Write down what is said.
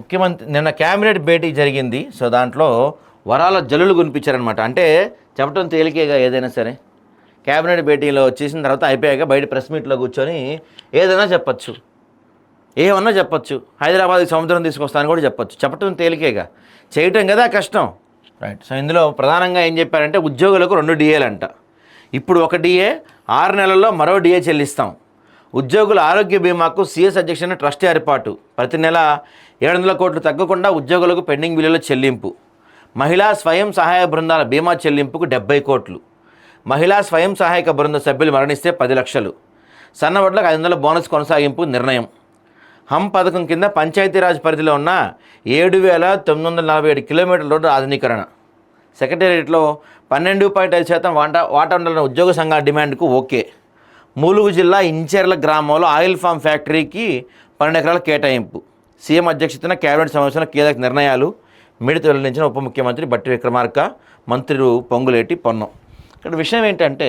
ముఖ్యమంత్రి నిన్న క్యాబినెట్ భేటీ జరిగింది. సో దాంట్లో వరాల జల్లులు కునిపించారనమాట. అంటే చెప్పడం తేలికేగా ఏదైనా సరే. క్యాబినెట్ భేటీలో వచ్చేసిన తర్వాత అయిపోయాక బయట ప్రెస్ మీట్లో కూర్చొని ఏదైనా చెప్పచ్చు, ఏమన్నా చెప్పచ్చు. హైదరాబాద్కి సముద్రం తీసుకొస్తానని కూడా చెప్పచ్చు. చెప్పడం తేలికేగా, చేయటం కదా కష్టం. రైట్. సో ఇందులో ప్రధానంగా ఏం చెప్పారంటే ఉద్యోగులకు 2 డిఏలు అంట. ఇప్పుడు ఒక డిఏ, 6 నెలల్లో మరో డిఏ చెల్లిస్తాం. ఉద్యోగుల ఆరోగ్య బీమాకు సీఎస్ అధ్యక్షున ట్రస్ట్ ఏర్పాటు. ప్రతి నెల 700 కోట్లు తగ్గకుండా ఉద్యోగులకు పెండింగ్ బిల్లుల చెల్లింపు. మహిళా స్వయం సహాయ బృందాల బీమా చెల్లింపుకు 70 కోట్లు. మహిళా స్వయం సహాయక బృంద సభ్యులు మరణిస్తే 10 లక్షలు. సన్నవడ్లకు 500 బోనస్ కొనసాగింపు నిర్ణయం. హమ్ పథకం కింద పంచాయతీరాజ్ పరిధిలో ఉన్న 7,947 కిలోమీటర్ల రోడ్డు ఆధునీకరణ. సెక్రటేరియట్లో 12.5% వాటా ఉండాలన్న ఉద్యోగ సంఘాల డిమాండ్కు ఓకే. ములుగు జిల్లా ఇంచెర్ల గ్రామంలో ఆయిల్ ఫామ్ ఫ్యాక్టరీకి 12 ఎకరాల కేటాయింపు. సీఎం అధ్యక్షతన కేబినెట్ సమావేశంలో కీలక నిర్ణయాలు. మిడత వెల్లడించిన ఉప ముఖ్యమంత్రి బట్టి విక్రమార్క, మంత్రులు పొంగులేటి, పొన్నం. ఇక్కడ విషయం ఏంటంటే